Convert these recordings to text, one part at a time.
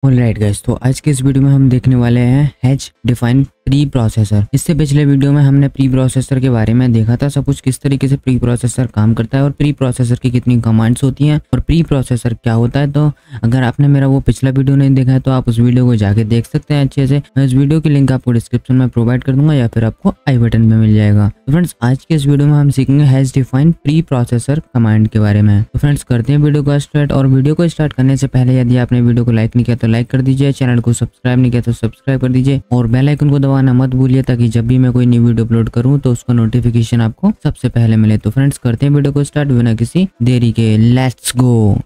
Alright guys, तो आज के इस वीडियो में हम देखने वाले हैं हैश डिफाइन प्री प्रोसेसर। इससे पिछले वीडियो में हमने प्री प्रोसेसर के बारे में देखा था सब कुछ, किस तरीके से प्री प्रोसेसर काम करता है और प्री प्रोसेसर की कितनी कमांड्स होती हैं और प्री प्रोसेसर क्या होता है। तो अगर आपने मेरा वो पिछला वीडियो नहीं देखा है तो आप उस वीडियो को जाके देख सकते हैं अच्छे से। मैं इस वीडियो की लिंक आपको डिस्क्रिप्शन में प्रोवाइड कर दूंगा या फिर आपको आई बटन में मिल जाएगा। तो फ्रेंड्स, आज के इस वीडियो में हम सीखेंगे hash define pre processor command के बारे में। तो फ्रेंड्स, करते हैं वीडियो को स्टार्ट। और वीडियो को स्टार्ट करने से पहले यदि आपने वीडियो को लाइक नहीं किया तो लाइक कर दीजिए, चैनल को सब्सक्राइब नहीं किया तो सब्सक्राइब कर दीजिए और बेल आइकन को दबाना मत भूलिए ताकि जब भी मैं कोई नई वीडियो अपलोड करूं तो उसका नोटिफिकेशन आपको सबसे पहले मिले। तो फ्रेंड्स, करते हैं वीडियो को स्टार्ट बिना किसी देरी के। Let's go.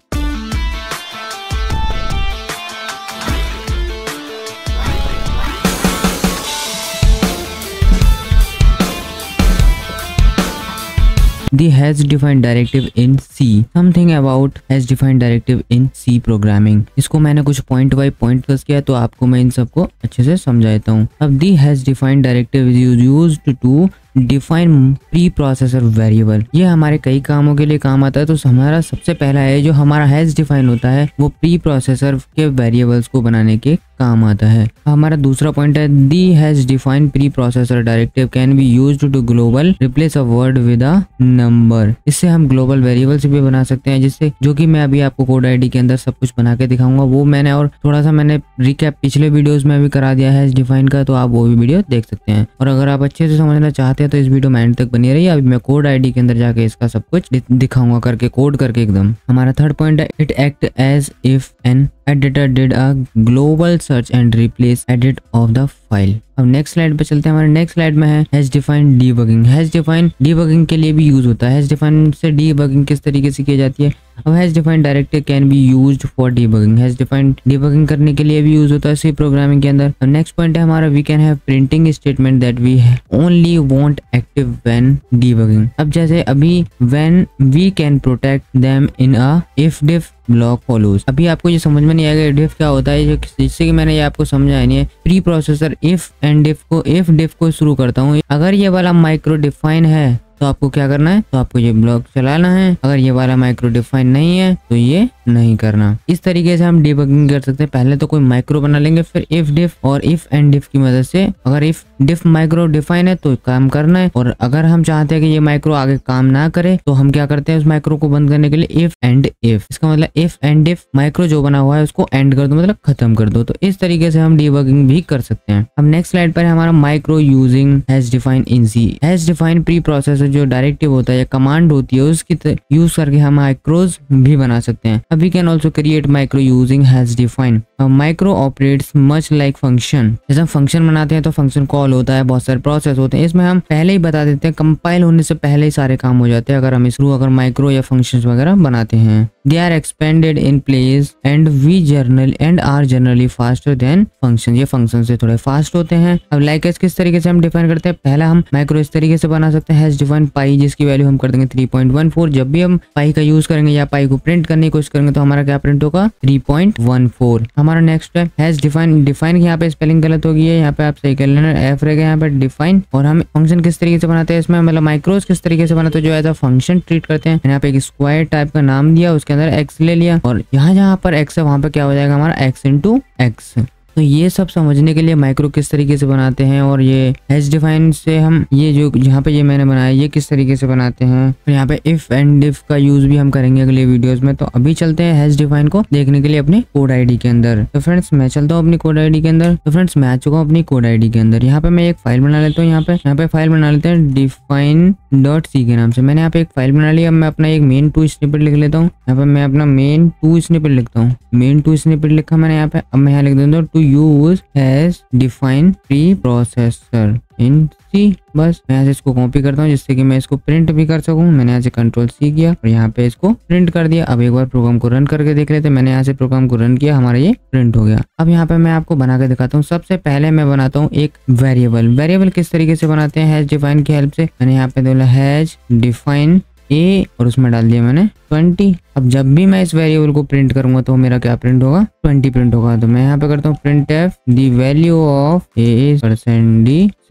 The hash defined directive in C. Something about hash defined directive in C programming. इसको मैंने कुछ पॉइंट बाय पॉइंट डिस्कस किया तो आपको मैं इन सबको अच्छे से समझा देता हूँ। अब the hash defined directive is used to define pre processor variable. ये हमारे कई कामों के लिए काम आता है। तो हमारा सबसे पहला है जो हमारा हैश डिफाइन होता है वो प्री प्रोसेसर के वेरिएबल्स को बनाने के काम आता है। हमारा दूसरा पॉइंट है the hash define preprocessor directive can be used to global replace a word with a number. इससे हम ग्लोबल वेरिएबल्स भी बना सकते हैं, जिससे जो कि मैं अभी आपको कोड आईडी के अंदर सब कुछ बना के दिखाऊंगा। वो मैंने और थोड़ा सा मैंने रिकैप पिछले वीडियोस में भी करा दिया है हैश डिफाइन का, तो आप वो भी वीडियो देख सकते हैं। और अगर आप अच्छे से समझना चाहते हैं तो इस वीडियो में एंड तक बनी रहिए। अभी मैं कोड आईडी के अंदर जाके इसका सब कुछ दिखाऊंगा करके, कोड करके एकदम। हमारा थर्ड पॉइंट है it act as if an editor did a global search and replace edit of the file. अब नेक्स्ट स्लाइड पे चलते हैं। हमारे नेक्स्ट स्लाइड में है hash define debugging. Hash define debugging के लिए भी यूज होता है। हैश डिफाइन से डीबगिंग किस तरीके से की जाती है। अब hash define directive can be used for debugging. Hash define debugging करने के लिए भी यूज होता है सी प्रोग्रामिंग के अंदर। अब नेक्स्ट पॉइंट है हमारा we can have printing statement that we only want active when debugging. अब जैसे अभी when we can protect them in a ifdef block follows. अभी आपको ये समझ में नहीं आएगा डिफ क्या होता है, जिससे कि मैंने ये आपको समझाया नहीं है। प्री प्रोसेसर इफ एंड डिफ को शुरू करता हूँ। अगर ये वाला माइक्रो डिफाइन है तो आपको क्या करना है, तो आपको ये ब्लॉक चलाना है। अगर ये वाला माइक्रो डिफाइन नहीं है तो ये नहीं करना। इस तरीके से हम डिबगिंग कर सकते हैं। पहले तो कोई माइक्रो बना लेंगे, फिर इफ डिफ और इफ एंड डिफ की मदद से अगर इफ डिफ माइक्रो डिफाइन है तो काम करना है। और अगर हम चाहते हैं कि ये माइक्रो आगे काम ना करे तो हम क्या करते हैं, उस माइक्रो को बंद करने के लिए इफ एंड इफ। इसका मतलब इफ एंड डिफ माइक्रो जो बना हुआ है उसको एंड कर दो, मतलब खत्म कर दो। तो इस तरीके से हम डिबगिंग भी कर सकते हैं। अब नेक्स्ट स्लाइड पर है हमारा micro using hash define in C. Hash define preprocessor जो डायरेक्टिव होता है या कमांड होती है उसकी यूज करके हम माइक्रोज भी बना सकते हैं। अब we can also create micro using hash define. Micro operates much like function. जैसे हम फंक्शन बनाते हैं तो फंक्शन कॉल होता है, बहुत सारे प्रोसेस होते हैं। इसमें हम पहले ही बता देते हैं, कंपाइल होने से पहले ही सारे काम हो जाते हैं अगर हम इसको अगर माइक्रो या फंक्शंस वगैरह बनाते हैं। They are expanded in place and are generally faster than function. ये फंक्शन से थोड़े फास्ट होते हैं। अब लाइक किस तरीके से हम डिफाइन करते हैं, पहला हम माइक्रो इस तरीके से बना सकते हैं हैश डिफाइन पाई, जिसकी वैल्यू हम कर देंगे 3.14। जब भी हम पाई का यूज करेंगे या पाई को प्रिंट करने की कोशिश करेंगे तो हमारा क्या प्रिंट होगा, 3.14। हमारा नेक्स्ट है हैश डिफाइन यहाँ पे स्पेलिंग गलत हो गई है, यहाँ पे आप सही कर लेना, एफ रहेगा यहाँ पे डिफाइन। और हम फंक्शन किस तरीके से बनाते हैं इसमें, मतलब माइक्रोज किस तरीके से बनाते हैं जो एज अ फंक्शन ट्रीट करते हैं। यहाँ पे एक स्क्वायर टाइप का नाम दिया, उसके अंदर एक्स ले लिया और यहाँ पर एक्स है वहां पे क्या हो जाएगा हमारा एक्स इंटू एक्स। तो ये सब समझने के लिए माइक्रो किस तरीके से बनाते हैं और ये हैश डिफाइन से हम ये जो यहाँ पे ये मैंने बनाया ये किस तरीके से बनाते हैं। और यहाँ पे इफ एंड डिफ का यूज भी हम करेंगे अगले वीडियोस में। तो अभी चलते हैं हैश डिफाइन को देखने के लिए अपनी कोड आईडी के अंदर। तो फ्रेंड्स, मैं चलता हूँ अपनी कोड आईडी के अंदर। तो फ्रेंड्स, मैं आ चुका हूँ अपनी कोड आईडी के अंदर। यहाँ पे मैं एक फाइल बना लेता हूँ। यहाँ पे फाइल बना लेते हैं define.c के नाम से। मैंने यहाँ पे एक फाइल बना ली। अब मैं अपना एक मेन टू स्निपेट लिख लेता हूँ। यहाँ पे मैं अपना मेन टू स्निपेट लिखता हूँ। मेन टू स्निपेट लिखा मैंने यहाँ पे। अब मैं यहाँ लिख देता हूँ to use hash define preprocessor in C. बस मैं यहाँ से इसको कॉपी करता हूँ जिससे कि मैं इसको प्रिंट भी कर सकूँ। मैंने यहाँ से कंट्रोल सी किया और यहाँ पे इसको प्रिंट कर दिया। अब एक बार प्रोग्राम को रन करके देख लेते हैं। मैंने यहाँ से प्रोग्राम को रन किया, हमारा ये प्रिंट हो गया। अब यहाँ पे मैं आपको बना के दिखाता हूँ। सबसे पहले मैं बनाता हूँ एक वेरिएबल किस तरीके से बनाते हैं हैश डिफाइन की हेल्प से। मैंने यहाँ पे बोला हैश डिफाइन ए और उसमें डाल दिया मैंने 20। अब जब भी मैं इस वेरिएबल को प्रिंट करूंगा तो मेरा क्या प्रिंट होगा, 20 प्रिंट होगा। तो मैं यहाँ पे करता हूँ print F the value of A is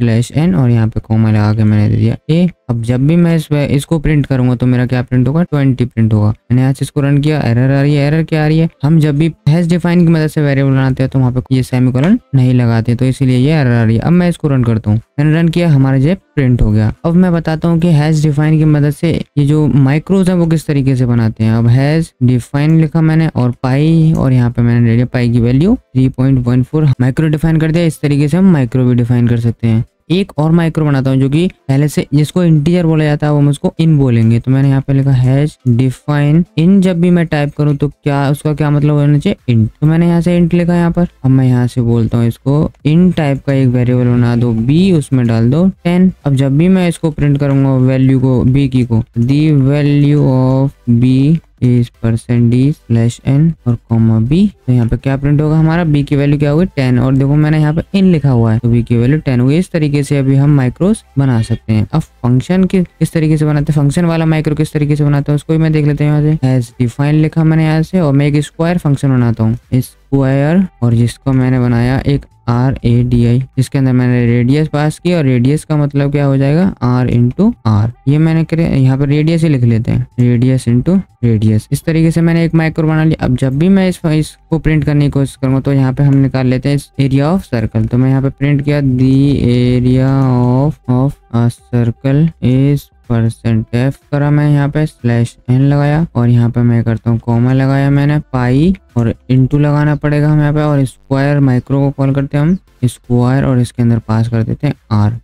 %d/n और यहाँ पे कॉमा लगा के मैंने दे दिया ए। अब जब भी मैं इसको प्रिंट करूंगा तो मेरा क्या प्रिंट होगा, 20 प्रिंट होगा। मैंने यहाँ से इसको रन किया, एरर आ रही है। एरर क्या आ रही है, हम जब भी हैश डिफाइन की मदद से वेरिएबल बनाते हैं तो वहाँ पे ये सेमीकोलन नहीं लगाते, तो इसीलिए ये एरर आ रही है। अब मैं इसको रन करता हूँ, मैंने रन किया, हमारा जो प्रिंट हो गया। अब मैं बताता हूँ कि हैश डिफाइन की मदद से ये जो माइक्रोज है वो किस तरीके से बनाते हैं। अब हैश डिफाइन लिखा मैंने और पाई, और यहाँ पे मैंने ले लिया पाई की वैल्यू 3.14 माइक्रो डिफाइन कर दिया। इस तरीके से हम माइक्रो भी डिफाइन कर सकते हैं। एक और माइक्रो बनाता हूँ जो कि पहले से जिसको इंटीजर बोला जाता है वो हम उसको इन बोलेंगे। तो मैंने यहाँ पे लिखा हैश डिफाइन इन। जब भी मैं टाइप करूँ तो क्या उसका क्या मतलब होना चाहिए, इंट। तो मैंने यहाँ से इंट लिखा यहाँ पर। अब मैं यहाँ से बोलता हूँ इसको इन टाइप का एक वेरिएबल बना दो बी, उसमें डाल दो 10। अब जब भी मैं इसको प्रिंट करूंगा वैल्यू को, बी की को, the value of B is %d/n और कॉमा बी। तो यहाँ पे क्या प्रिंट होगा हमारा, बी की वैल्यू क्या होगी 10। और देखो मैंने यहाँ पे इन लिखा हुआ है तो बी की वैल्यू 10 होगी। इस तरीके से अभी हम माइक्रोस बना सकते हैं। अब फंक्शन किस तरीके से बनाते हैं, फंक्शन वाला माइक्रो किस तरीके से बनाते हैं उसको भी मैं देख लेते हैं। यहाँ से हैश डिफाइन लिखा मैंने यहाँ से, और मैं एक स्क्वायर फंक्शन बनाता हूँ, स्क्वायर, और जिसको मैंने बनाया एक RADI, जिसके अंदर मैंने रेडियस पास की, और रेडियस का मतलब क्या हो जाएगा R/R। ये मैंने यहाँ पर रेडियस ही लिख लेते हैं, रेडियस इंटू रेडियस। इस तरीके से मैंने एक माइक्रो बना लिया। अब जब भी मैं इसको प्रिंट करने की कोशिश करूंगा तो यहाँ पे हम निकाल लेते हैं एरिया ऑफ सर्कल। तो मैं यहाँ पे प्रिंट किया the area of a circle is %f करा, मैं यहाँ पे /n लगाया, और यहाँ पे मैं करता हूँ कॉमा लगाया मैंने, पाई और इंटू लगाना पड़ेगा हम यहाँ पे, और स्क्वायर माइक्रो को कॉल करते हैं हम स्क्वायर, और इसके अंदर पास कर देते हैं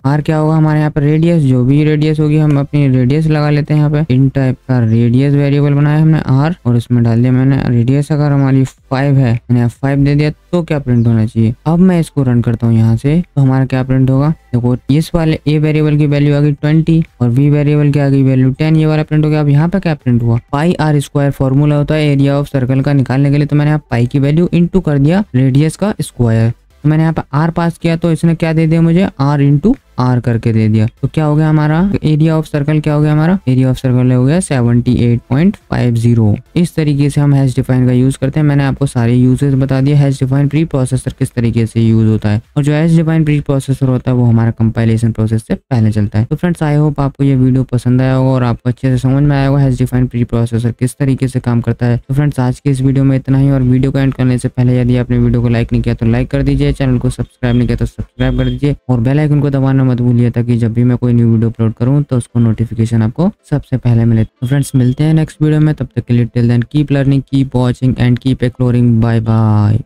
r क्या होगा हमारे यहाँ पे रेडियस, जो भी रेडियस होगी हम अपनी रेडियस लगा लेते हैं। यहाँ पे इन टाइप का रेडियस वेरिएबल बनाया हमने r, और उसमें डाल दिया मैंने रेडियस अगर हमारी 5 है, मैंने 5 दे दिया तो क्या प्रिंट होना चाहिए। अब मैं इसको रन करता हूँ यहाँ से, तो हमारा क्या प्रिंट होगा, देखो इस वाले a वेरिएबल की वैल्यू आ गई 20 और b वेरिएबल की आ गई वैल्यू 10, ये वाला प्रिंट हो गया। अब यहाँ पे क्या प्रिंट हुआ, पाई r² फॉर्मूला होता है एरिया ऑफ सर्कल का निकालने के लिए। तो मैंने यहाँ पाई की वैल्यू इंटू कर दिया रेडियस का स्क्वायर, तो मैंने यहाँ पे r पास किया तो इसने क्या दे दिया मुझे, r इंटू r करके दे दिया। तो क्या हो गया हमारा एरिया ऑफ सर्कल, क्या हो गया हमारा एरिया ऑफ सर्कल हो गया 78.50। इस तरीके से हम हैश डिफाइन का यूज करते हैं। मैंने आपको सारे यूजेस बता दिए। हैश डिफाइन प्री प्रोसेसर किस तरीके से यूज होता है, और जो हैश डिफाइन प्री प्रोसेसर होता है वो हमारा कंपाइलेशन प्रोसेस से पहले चलता है। तो फ्रेंड्स आई होप आपको ये वीडियो पसंद आया होगा और आपको अच्छे से समझ में आया होगा हैश डिफाइन प्री प्रोसेसर किस तरीके से काम करता है। तो फ्रेंड्स आज के इस वीडियो में इतना ही, और वीडियो को एंड करने से पहले यदि आपने वीडियो को लाइक नहीं किया तो लाइक कर दीजिए, चैनल को सब्सक्राइब नहीं किया तो सब्सक्राइब कर दीजिए, और बेल आइकन को दबाना मत भूलिए ताकि जब भी मैं कोई न्यू वीडियो अपलोड करूं तो उसको नोटिफिकेशन आपको सबसे पहले मिले। तो फ्रेंड्स मिलते हैं नेक्स्ट वीडियो में, तब तक के लिए till then keep learning, keep watching and keep exploring. Bye bye.